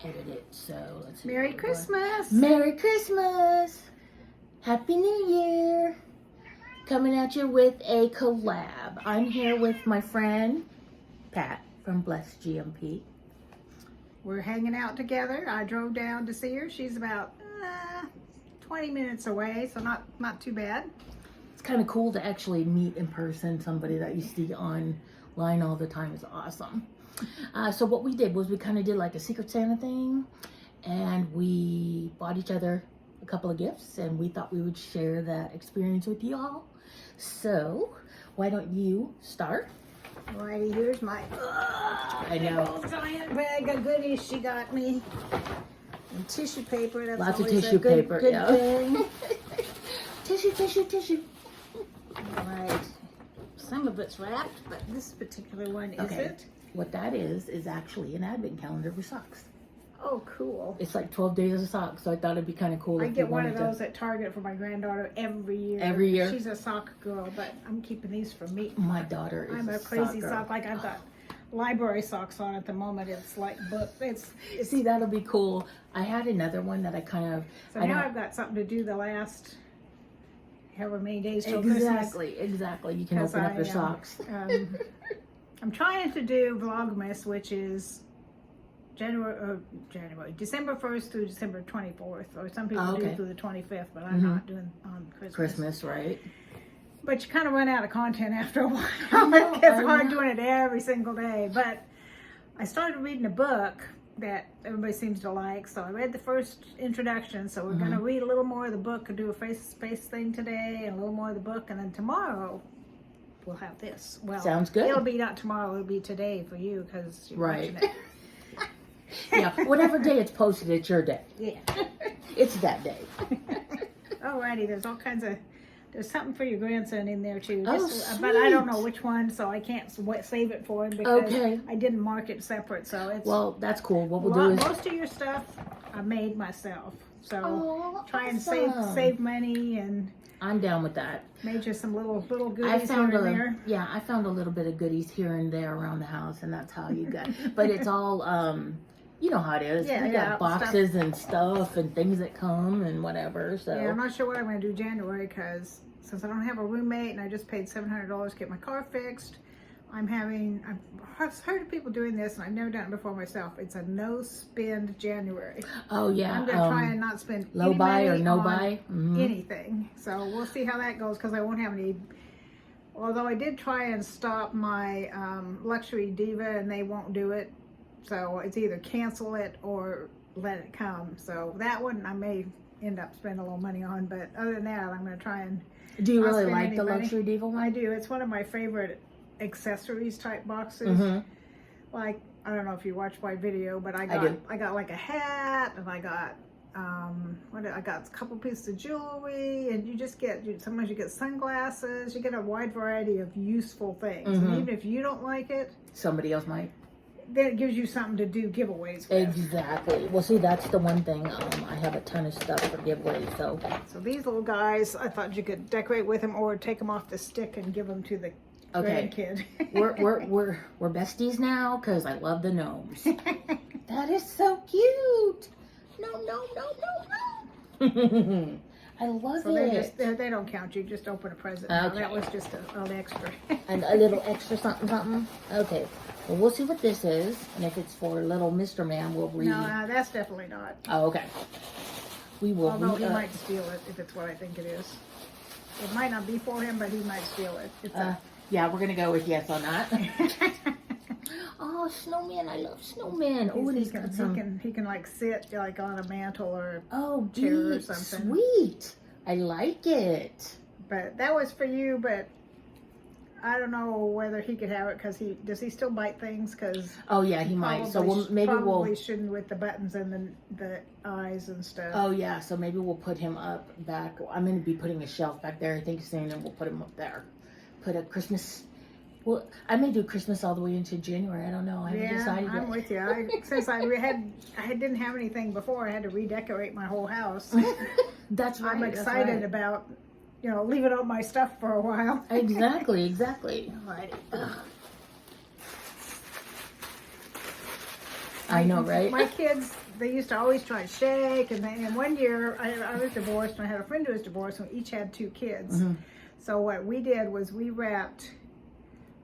edit it. So let's see. Merry Christmas. Merry Christmas. Happy New Year. Coming at you with a collab. I'm here with my friend Pat from Blessed GMP. We're hanging out together. I drove down to see her. She's about 20 minutes away, so not too bad. It's kind of cool to actually meet in person somebody that you see online all the time. Is awesome. So what we did was we kind of did like a Secret Santa thing, and we bought each other a couple of gifts, and we thought we would share that experience with you all. So why don't you start? Alrighty, here's my I know. giant bag of goodies she got me. And tissue paper. That's Lots of always tissue a good, paper, good yeah. thing. Tissue. Alright. Some of it's wrapped, but this particular one isn't. What that is actually an advent calendar with socks. Oh, cool. It's like 12 days of socks, so I thought it'd be kind of cool. I if get you one of wanted those at Target for my granddaughter every year. Every year? She's a sock girl, but I'm keeping these for me. My daughter is I'm a crazy sock. Like I've got library socks on at the moment. It's like book. It's See, that'll be cool. I had another one that I kind of. So now I've got something to do the last however many days till Christmas. Exactly. You can open up your socks. I'm trying to do Vlogmas, which is December 1st through December 24th, or some people do through the 25th, but I'm not doing on Christmas. Christmas, right? But you kind of run out of content after a while. It's hard doing it every single day. But I started reading a book that everybody seems to like, so I read the first introduction. So we're going to read a little more of the book and do a face-to-face thing today, and a little more of the book, and then tomorrow we'll have this. Well, sounds good. It'll be not tomorrow; it'll be today for you because you're watching it. Yeah, whatever day it's posted, it's your day. Yeah, it's that day. Alrighty, there's all kinds of. There's something for your grandson in there too. Oh, but I don't know which one, so I can't save it for him because Okay. I didn't mark it separate. So it's Well, that's cool. What we'll do is most of your stuff I made myself. So try and awesome. save money, and I'm down with that. made you some little I goodies found here and there. Yeah, I found a little bit of goodies here and there around the house, and that's how you got. But it's all, you know how it is. Yeah, we got boxes and stuff and things that come and whatever. So Yeah, I'm not sure what I'm going to do January because since I don't have a roommate and I just paid $700 to get my car fixed, I've heard of people doing this, and I've never done it before myself. It's a no-spend January. Oh yeah, I'm gonna try and not spend low any buy money or no on buy anything. So we'll see how that goes because I won't have any. Although I did try and stop my Luxury Diva, and they won't do it. So it's either cancel it or let it come. So that one I may end up spending a little money on, but other than that, I'm gonna try and. Do you really like the Luxury Diva one? I do. It's one of my favorite accessories type boxes. Like, I don't know if you watch my video, but I got like a hat, and I got I got a couple pieces of jewelry, and you just get sometimes you get sunglasses. You get a wide variety of useful things, and even if you don't like it, somebody else might. Then it gives you something to do giveaways with. Exactly. Well, see, that's the one thing. I have a ton of stuff for giveaways. So these little guys, I thought you could decorate with them or take them off the stick and give them to the grandkid. we're besties now because I love the gnomes. That is so cute. No. I love it. They don't count. You just open a present. Okay. That was just an extra. And a little extra something. Okay. Well, we'll see what this is, and if it's for little Mr. Man, we'll read. No, that's definitely not. Oh, okay. We will. Although he might steal it if it's what I think it is. It might not be for him, but he might steal it. It's yeah, we're gonna go with yes on that. Oh, snowman! I love snowman. Oh, and he can like sit like on a mantle or chair or something. Sweet. I like it. But that was for you, but. I don't know whether he could have it because does he still bite things? Because yeah, he might. So maybe we'll shouldn't with the buttons and the eyes and stuff. Oh yeah, so maybe we'll put him up back. I'm going to be putting a shelf back there. I think soon, and we'll put him up there. Put a Christmas. Well, I may do Christmas all the way into January. I don't know. I haven't decided yet. I'm with you. Since I didn't have anything before, I had to redecorate my whole house. That's right. I'm excited about. Leaving all my stuff for a while. Exactly. I know, right? My kids, they used to always try to shake, and one year I was divorced, and I had a friend who was divorced, and we each had 2 kids. Mm-hmm. So what we did was we wrapped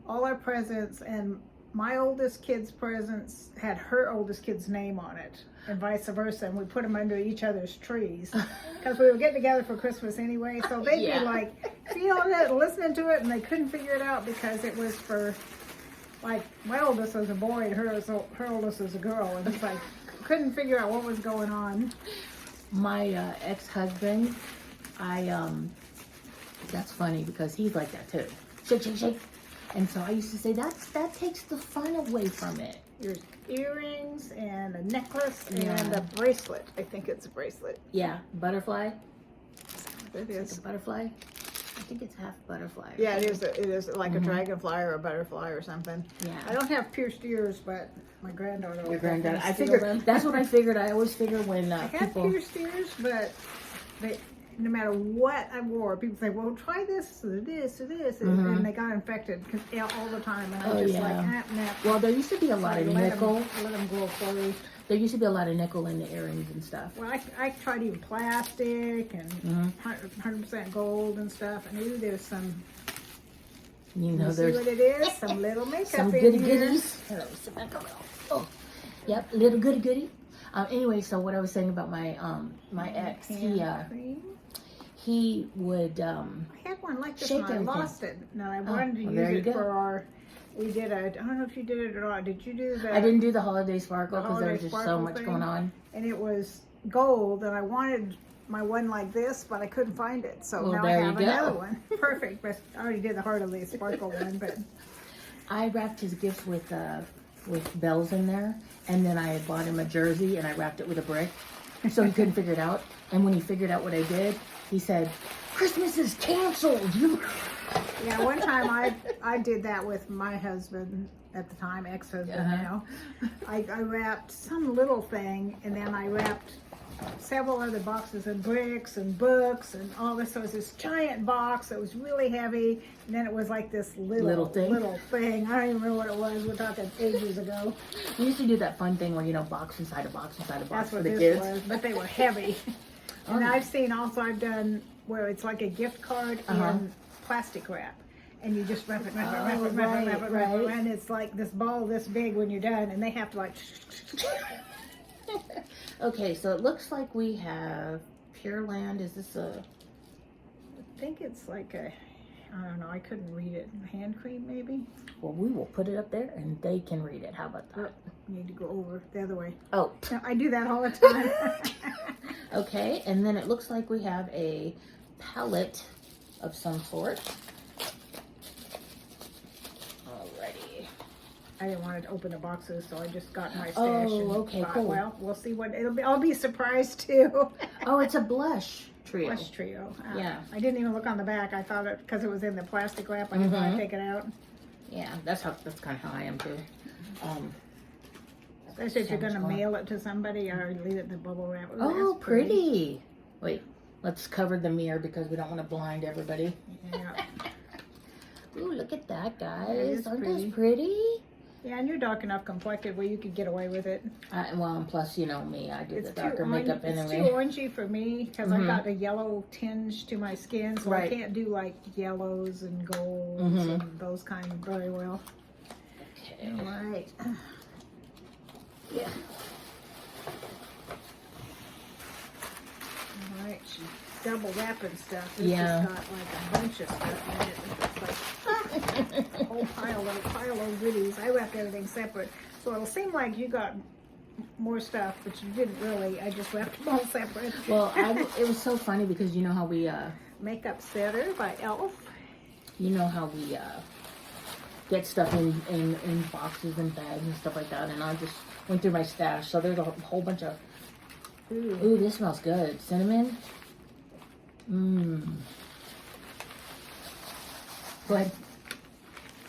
all our presents, and my oldest kid's presents had her oldest kid's name on it, and vice versa, and we put them under each other's trees because we were getting together for Christmas anyway. So they'd be like feeling it, listening to it, and they couldn't figure it out because it was for, like, my oldest was a boy and her oldest was a girl, and it's like couldn't figure out what was going on. My ex-husband, that's funny because he's like that too. Shake, shake, shake. And so I used to say that takes the fun away from it. There's earrings and a necklace and a bracelet. I think it's a bracelet. Yeah, butterfly. It is. Like a butterfly. I think it's half butterfly. Yeah, it is. It is like a dragonfly or a butterfly or something. Yeah. I don't have pierced ears, but my granddaughter. Your granddaughter. I figured that's what I figured. I always figure when I have people pierced ears, but no matter what I wore, people say, "Well, try this or this or this," and they got infected all the time. And I'm just like, nah. Well, there used to be a lot of nickel. Let them grow fully. There used to be a lot of nickel in the earrings and stuff. Well, I tried even plastic and 100% gold and stuff. And ooh, there's some. You know, see what it is? Some little makeup some in goody here. goodies. Oh, yep, little goody goody. Anyway, so what I was saying about my my ex, he would I had one like this shake and I everything. lost it. No, I wanted to use it for our. We did I don't know if you did it or not. Did you do that? I didn't do the holiday sparkle because there was just so much going on. And it was gold, and I wanted my one like this, but I couldn't find it. So Well, now I there have you go. another one. Perfect. But I already did the holiday sparkle one, but I wrapped his gifts with bells in there, and then I bought him a jersey and I wrapped it with a brick, so he couldn't figure it out. And when he figured out what I did, he said, "Christmas is canceled." yeah, one time I did that with my husband at the time, ex-husband now. I wrapped some little thing, and then I wrapped several other boxes of bricks and books and all this. So it was this giant box that was really heavy, and then it was like this little thing. I don't even remember what it was. We're talking ages ago. We used to do that fun thing where, you know, box inside a box inside a box That's for what the this kids. was, but they were heavy. And I've done where it's like a gift card in plastic wrap. And you just wrap it, and it's like this ball this big when you're done, and they have to like. Okay, so it looks like we have Pure Land. Is this a? I think it's like a, I don't know, I couldn't read it. Hand cream maybe? Well, we will put it up there and they can read it. How about that? You need to go over the other way. Oh. No, I do that all the time. Okay, and then it looks like we have a palette of some sort. Alrighty. I didn't want to open the boxes, so I just got my stash. Oh, okay, thought, cool. Well, we'll see what it'll be. I'll be surprised too. Oh, it's a blush trio. Blush trio. Yeah. I didn't even look on the back. I thought it because it was in the plastic wrap. I didn't want to take it out. Yeah, that's kind of how I am too. Especially if you're gonna mail it to somebody or leave it in the bubble wrap. Ooh, Oh, that's pretty. Wait, let's cover the mirror because we don't want to blind everybody. Yeah. Ooh, look at that, That guys. is Aren't pretty. those pretty? Yeah, and you're dark enough complected where you could get away with it. Well, and plus, you know me, I do It's the darker makeup It's anyway. too orangey for me because I got a yellow tinge to my skin, so I can't do like yellows and golds and those kind very well. Okay. All right. Yeah. All right, she's double wrapping stuff. This has got like a bunch of stuff in it. It's like a whole pile of goodies. I wrapped everything separate, so it'll seem like you got more stuff, but you didn't really. I just wrapped them all separate. Well, it was so funny because you know how we Makeup Setter by e.l.f. You know how we get stuff in boxes and bags and stuff like that, and I just went through my stash. So there's a whole bunch of. Ooh, this smells good. Cinnamon. Mmm. Good.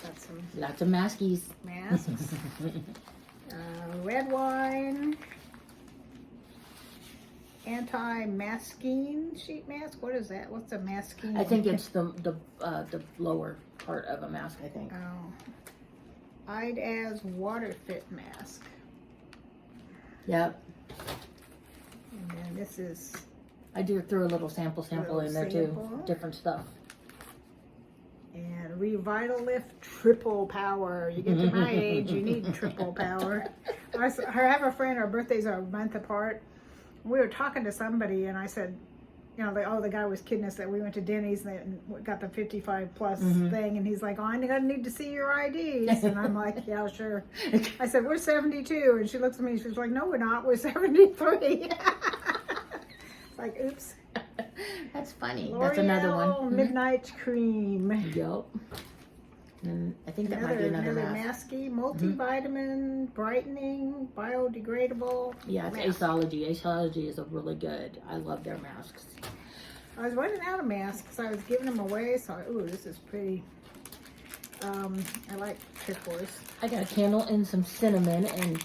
Got some Lots of maskies. masks. Red wine. Anti-masking sheet mask. What is that? What's a masking? I think it's the lower part of a mask. I think. Oh. I'd as water fit mask. Yep. And then this is I threw a little sample in there too. Different stuff. and Revitalift Triple Power. You get to my age, you need triple power. I have a friend, our birthdays are a month apart. We were talking to somebody and I said, you know, the guy was kidding us that we went to Denny's and got the 55 plus thing, and he's like, oh, I'm gonna need to see your IDs. And I'm like, yeah, sure. I said, we're 72, and she looks at me and she's like, no, we're not, we're 73. It's like, oops. That's funny. L'Oreal That's another one. Midnight Cream. Yep. And I think that might be another mask. Masky, multivitamin, brightening, biodegradable. Yeah, it's mask. Aceology. Aceology is a really good. I love their masks. I was running out of masks, so I was giving them away. So, ooh, this is pretty. I like turquoise. I got a candle and some cinnamon, and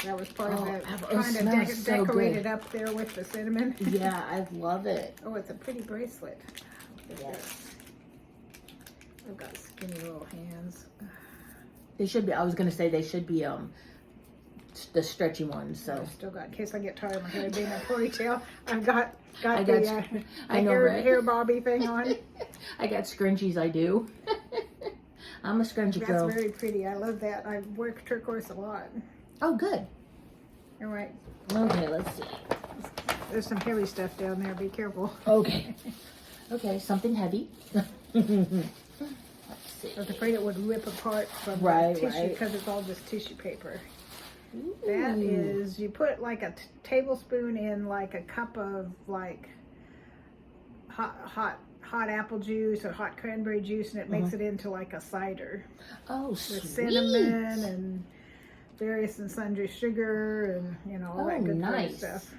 that was part of it. It Kind smells of so decorated good. up there with the cinnamon. Yeah, I love it. Oh, it's a pretty bracelet. Yes. I've got skinny little hands. They should be. I was gonna say they should be the stretchy ones. So I've still got, in case I get tired of my hair being a ponytail, I've got I the know, right? hair bobby thing on. I got scrunchies. I do. I'm a scrunchy girl. That's very pretty. I love that. I wear turquoise a lot. Oh, good. All right. Okay, let's see. There's some heavy stuff down there. Be careful. Okay. Okay, something heavy. Let's see. I was afraid it would rip apart from Right, the tissue right. because it's all just tissue paper. Ooh. That is, you put like a tablespoon in like a cup of like hot apple juice or hot cranberry juice, and it makes it into like a cider. Oh, With sweet. cinnamon and various and sundry sugar and, you know, all that good nice. stuff.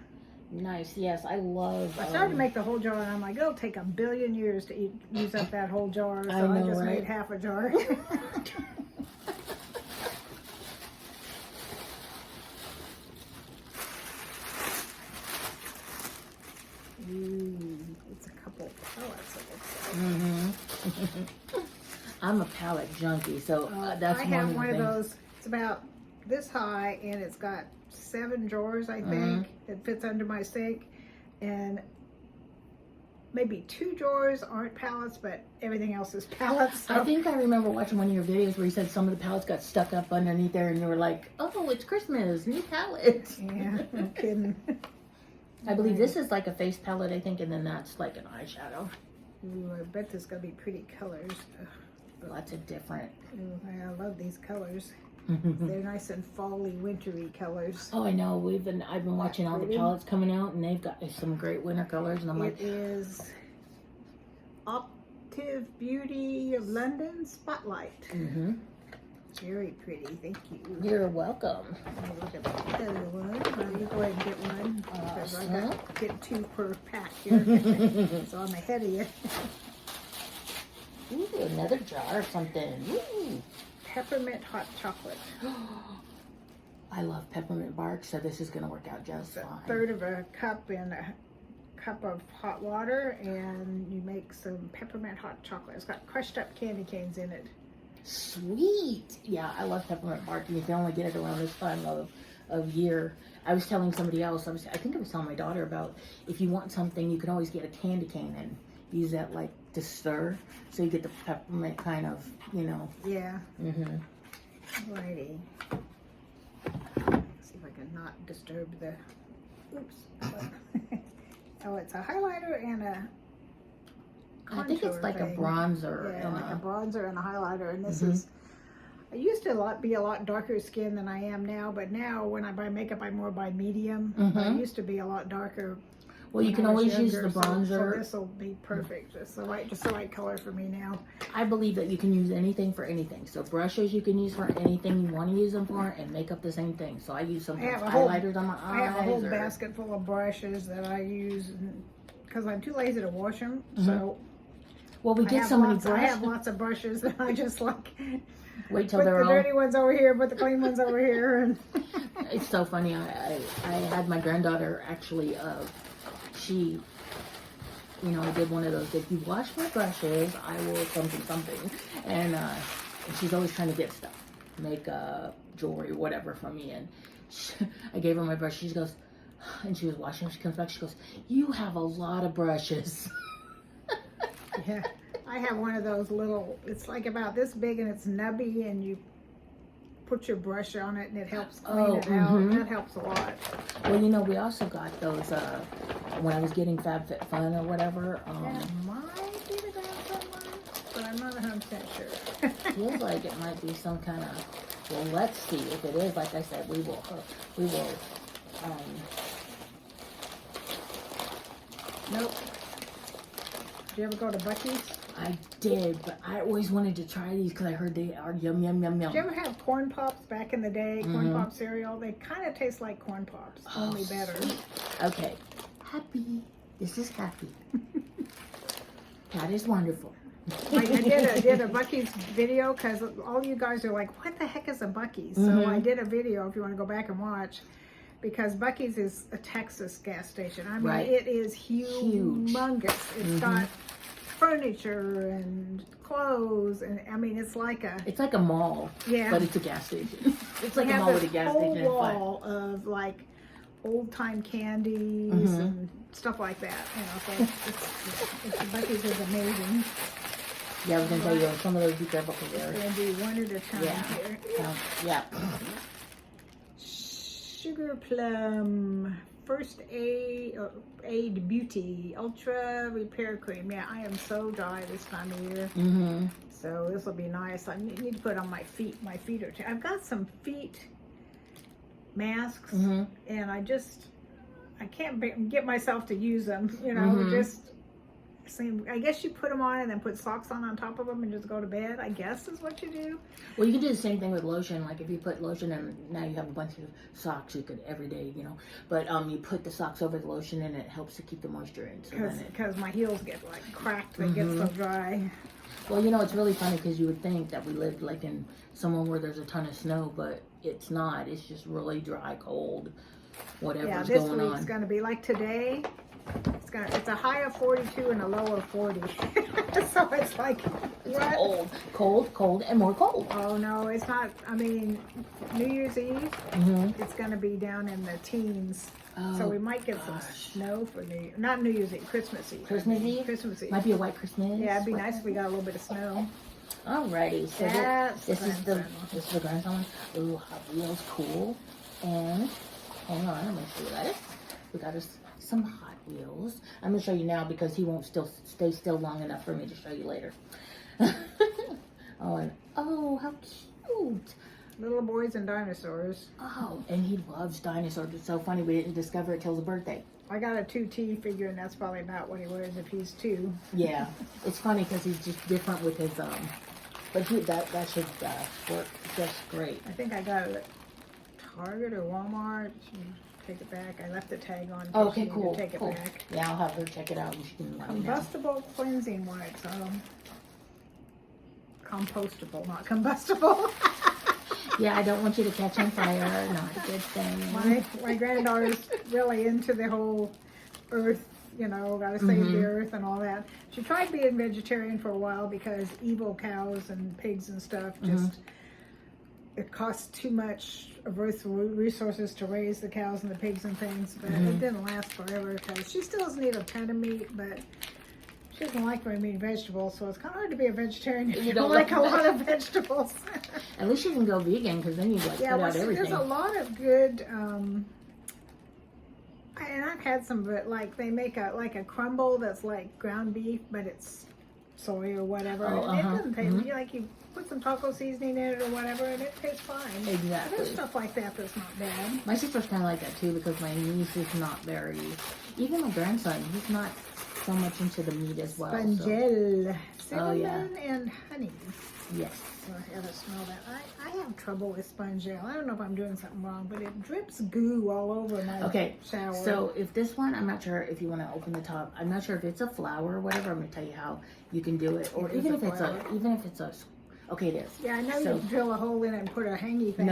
Nice. Yes, I love. I started to make the whole jar, and I'm like, it'll take a billion years to use up that whole jar. So I know, just right? made half a jar. Ooh, it's a couple pellets, it looks like. I'm a palette junkie, so that's I one have of the one of things. those. It's about this high, and it's got 7 drawers, I think. It fits under my sink, and maybe 2 drawers aren't palettes, but everything else is palettes. So. I think I remember watching one of your videos where you said some of the palettes got stuck up underneath there, and you were like, "Oh, it's Christmas, new palettes." Yeah, no kidding. I believe this is like a face palette, I think, and then that's like an eyeshadow. Ooh, I bet there's gonna be pretty colors. Lots of different. Ooh, I love these colors. They're nice and fall-y, wintry colors. Oh, I know. I've been watching all the Pretty. palettes coming out, and they've got some great winter colors, and I'm like, It is Optive Beauty of London Spotlight. Very pretty, thank you. "You're welcome." Let me look at the other one. You go ahead and get one. Because I got get 2 per pack here. So I'm ahead of you. Ooh, another jar or something. Ooh. Peppermint hot chocolate. I love peppermint bark, so this is gonna work out just fine. 1/3 of a cup in a cup of hot water, and you make some peppermint hot chocolate. It's got crushed up candy canes in it. Sweet. Yeah, I love peppermint bark, and you can only get it around this time of year. I was telling somebody else, I think I was telling my daughter about, if you want something, you can always get a candy cane and use that like to stir, so you get the peppermint kind of, you know. Yeah. Alrighty. See if I can not disturb the. Oops. Oh, it's a highlighter and a. I think it's like thing. a bronzer. Yeah, like a bronzer and a highlighter, and this is. I used to be a lot darker skin than I am now, but now when I buy makeup, I more buy medium. I used to be a lot darker. Well, you can always use the bronzer. So this will be perfect. Just the right color for me now. I believe that you can use anything for anything. So brushes you can use for anything you want to use them for, and makeup the same thing. So I use sometimes highlighters on my eyes. I have a whole basket full of brushes that I use because I'm too lazy to wash them. So well, we get so many brushes. I have lots of brushes that I just like. Wait till put they're the all. dirty ones over here, put the clean ones over here, and It's so funny. I had my granddaughter actually. She, you know, I did one of those, if you wash my brushes, I will something. And she's always trying to get stuff, makeup, jewelry, whatever from me. And I gave her my brush. She goes, and she was washing. She comes back. She goes, "You have a lot of brushes." Yeah, I have one of those little. It's like about this big and it's nubby, and you put your brush on it and it helps clean it out. That helps a lot. Well, you know, we also got those when I was getting FabFitFun or whatever. That might be the grandson one, but I'm not 100% sure. Feels like it might be some kind of. Well, let's see if it is. Like I said, we will. Nope. Did you ever go to Buc-ee's? I did, but I always wanted to try these because I heard they are yum, yum, yum, yum. Did you ever have corn pops back in the day? Corn pop cereal? They kind of taste like corn pops, only better. Sweet. Okay. Happy. This is happy. That is wonderful. I did a Buc-ee's video because all you guys are like, what the heck is a Buc-ee's? So I did a video if you want to go back and watch, because Buc-ee's is a Texas gas station. I mean, it is humongous. It's got furniture and clothes, and I mean, it's like a mall. Yeah, but it's a gas station. It's like a mall with a gas station. Whole wall of like old time candies and stuff like that. You know, so Buc-ee's is amazing. Yeah, I was gonna tell you some of those be careful because they're gonna do one at a time here. Yeah. Sugar Plum First Aid Beauty Ultra Repair Cream. Yeah, I am so dry this time of year. So this will be nice. I need to put on my feet. My feet are. I've got some feet masks, and I can't get myself to use them. You know, I guess you put them on and then put socks on top of them and just go to bed, I guess is what you do. Well, you can do the same thing with lotion. Like if you put lotion and now you have a bunch of socks, you could every day, you know. But you put the socks over the lotion and it helps to keep the moisture in. Because my heels get like cracked, they get so dry. Well, you know, it's really funny because you would think that we lived like in somewhere where there's a ton of snow, but it's not. It's just really dry, cold, whatever's going on. Yeah, this week's going to be like today. It's a high of 42 and a low of 40. So it's like, what? Cold, and more cold. Oh, no, it's not. I mean, New Year's Eve, it's going to be down in the teens. Oh, so we might get some snow for not New Year's Eve, Christmas Eve. Christmas Eve? Might be a white Christmas. Yeah, it'd be nice if we got a little bit of snow. Alrighty, so this is the grandson. Ooh, Hot Wheels, cool. And hang on, I'm gonna show you this. We got us some Hot Wheels. I'm gonna show you now because he won't stay still long enough for me to show you later. Oh, how cute! Little boys and dinosaurs. Oh, and he loves dinosaurs. It's so funny we didn't discover it till his birthday. I got a 2T figure, and that's probably about what he wears if he's 2. Yeah, it's funny because he's just different with his but that should work just great. I think I got it at Target or Walmart. Take it back. I left the tag on. Oh, okay, cool. Take it back. Yeah, I'll have her check it out. And she can combustible cleansing wipes. Compostable, not combustible. Yeah, I don't want you to catch on fire. Not a good thing. My granddaughter's really into the whole earth, you know, gotta save the earth and all that. She tried being vegetarian for a while because evil cows and pigs and stuff just, it costs too much of earth's resources to raise the cows and the pigs and things, but it didn't last forever because she still doesn't eat a ton of meat, but she doesn't like very many vegetables, so it's kind of hard to be a vegetarian if you don't like a lot of vegetables. At least you can go vegan because then you like put out everything. There's a lot of good, and I've had some, but like they make a crumble that's like ground beef, but it's soy or whatever. And it doesn't taste like you put some taco seasoning in it or whatever, and it tastes fine. Exactly. There's stuff like that that's not bad. My sister's kind of like that too because my niece is not very. Even my grandson, he's not so much into the meat as well. Spongel, cinnamon and honey. Yes. So I gotta smell that. I have trouble with spongel. I don't know if I'm doing something wrong, but it drips goo all over my shower. So if this one, I'm not sure if you want to open the top. I'm not sure if it's a flower or whatever. I'm gonna tell you how you can do it, or even if it's a. Okay, it is. Yeah, I know you drill a hole in it and put a hangy thing.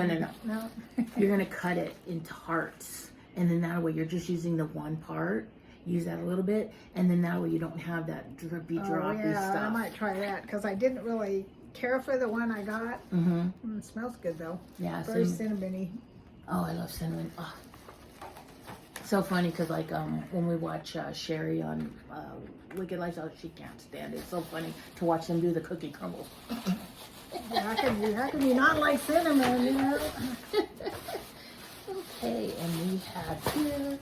No. You're gonna cut it into hearts, and then that way you're just using the one part. Use that a little bit, and then that way you don't have that droppy stuff. I might try that because I didn't really care for the one I got. It smells good though. Yeah, very cinnamony. Oh, I love cinnamon. Oh. So funny because like when we watch Sherry on Wicked Lifestyle, she can't stand it. It's so funny to watch them do the cookie crumbles. How can you not like cinnamon, you know? Okay, and we have here,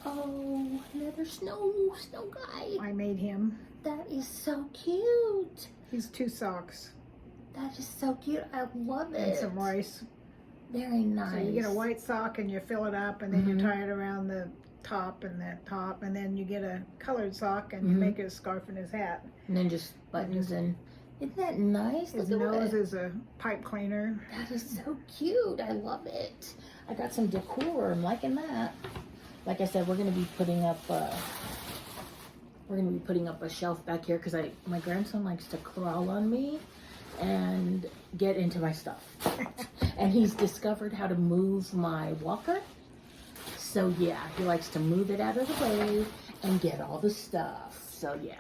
oh, another snow guy. I made him. That is so cute. He's 2 socks. That is so cute. I love it. And some rice. Very nice. So you get a white sock and you fill it up, and then you tie it around the top and that top, and then you get a colored sock and you make a scarf and his hat. And then just buttons and isn't that nice? His Look at nose it. is a pipe cleaner. That is so cute. I love it. I got some decor. I'm liking that. Like I said, we're gonna be putting up a shelf back here because my grandson likes to crawl on me and get into my stuff. And he's discovered how to move my walker. So yeah, he likes to move it out of the way and get all the stuff. So yeah.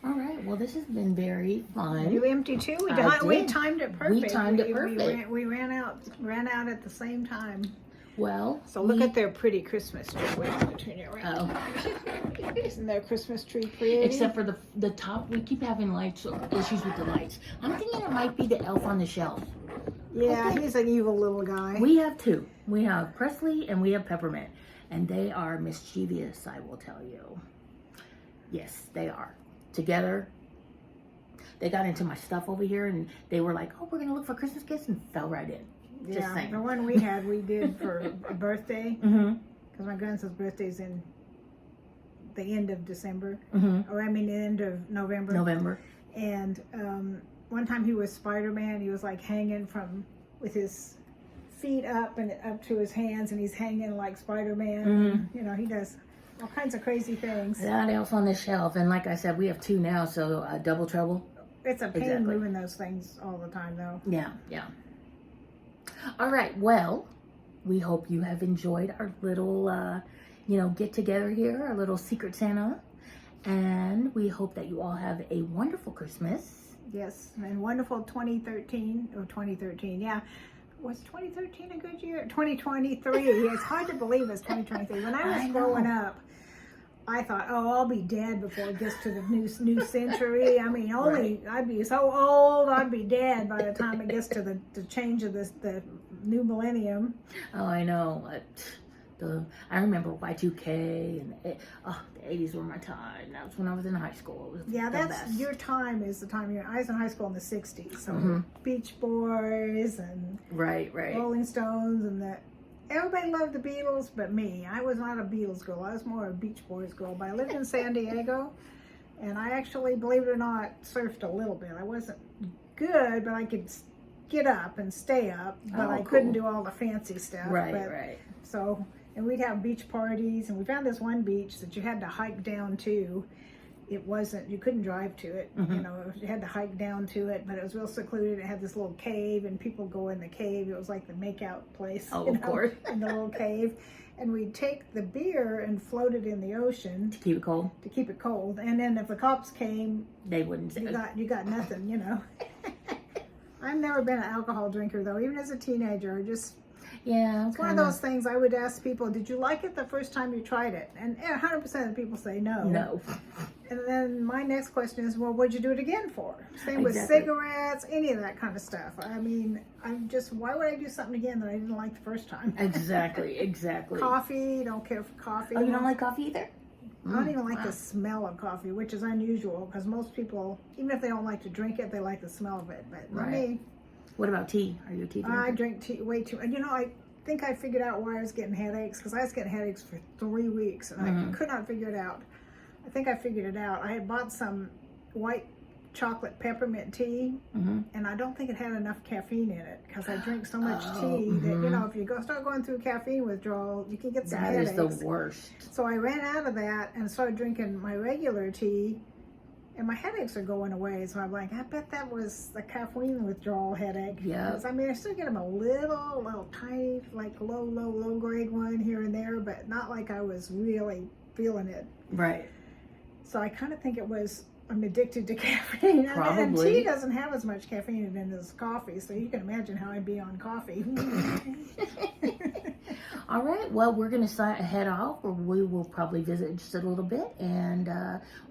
All right. Well, this has been very fun. You empty too? We timed it perfect. We timed it perfect. We ran out at the same time. Well, so look at their pretty Christmas tree. Wait, let me turn it around. Oh. Isn't their Christmas tree pretty? Except for the top, we keep having issues with the lights. I'm thinking it might be the elf on the shelf. Yeah, he's an evil little guy. We have 2. We have Presley and we have Peppermint. And they are mischievous, I will tell you. Yes, they are. Together, they got into my stuff over here and they were like, oh, we're going to look for Christmas gifts, and fell right in. Just saying. The one we did for a birthday. Because my grandson's birthday's in the end of December. Or I mean the end of November. And one time he was Spider-Man. He was like hanging with his feet up and up to his hands, and he's hanging like Spider-Man. You know, he does all kinds of crazy things. That elf on the shelf. And like I said, we have 2 now, so double trouble. It's a pain moving those things all the time, though. Yeah, yeah. All right, well, we hope you have enjoyed our little, get together here, our little Secret Santa. And we hope that you all have a wonderful Christmas. Yes, and wonderful 2013, yeah. Was 2013 a good year? 2023. It's hard to believe it's 2023. When I was growing up, I thought, oh, I'll be dead before it gets to the new century. I mean, I'd be so old, I'd be dead by the time it gets to the change of the new millennium. Oh, I know. I remember Y2K and the 80s were my time. That was when I was in high school. It was the best. Your time is the time. I was in high school in the 60s, so Beach Boys and Rolling Stones and that. Everybody loved the Beatles, but me. I was not a Beatles girl. I was more a Beach Boys girl. But I lived in San Diego, and I actually, believe it or not, surfed a little bit. I wasn't good, but I could get up and stay up, but I couldn't do all the fancy stuff. Right. So, and we'd have beach parties, and we found this one beach that you had to hike down to. You couldn't drive to it, you had to hike down to it, but it was real secluded. It had this little cave, and people go in the cave. It was like the makeout place, of course, in the little cave. And we'd take the beer and float it in the ocean to keep it cold. And then if the cops came, they wouldn't. You got nothing, I've never been an alcohol drinker though, even as a teenager. It's one of those things I would ask people, did you like it the first time you tried it? And 100% of the people say no. No. And then my next question is, well, what'd you do it again for? Same with cigarettes, any of that kind of stuff. I mean, why would I do something again that I didn't like the first time? Exactly. Coffee, don't care for coffee. Oh, you don't like coffee either? I don't even like the smell of coffee, which is unusual because most people, even if they don't like to drink it, they like the smell of it. But me. What about tea? Are you a tea drinker? I drink tea way too. And I think I figured out why I was getting headaches, because I was getting headaches for 3 weeks and I could not figure it out. I think I figured it out. I had bought some white chocolate peppermint tea, and I don't think it had enough caffeine in it because I drink so much tea that, if you start going through caffeine withdrawal, you can get some headaches. That is the worst. So I ran out of that and started drinking my regular tea, and my headaches are going away. So I'm like, I bet that was the caffeine withdrawal headache. Yeah. I mean, I still get them a little tiny, like low grade one here and there, but not like I was really feeling it. Right. So I kind of think I'm addicted to caffeine. Probably. And tea doesn't have as much caffeine in it as coffee, so you can imagine how I'd be on coffee. All right, well, we're going to head off, or we will probably visit just a little bit. And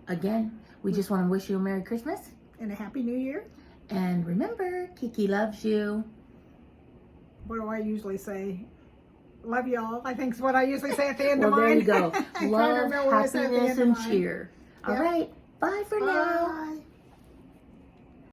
again, we just want to wish you a Merry Christmas. And a Happy New Year. And remember, Kiki loves you. What do I usually say? Love y'all, I think is what I usually say at the end of Well, mine. there you go. I Love, remember what I said at the happiness, end of and mine. cheer. All Yep. right, bye for now. Bye.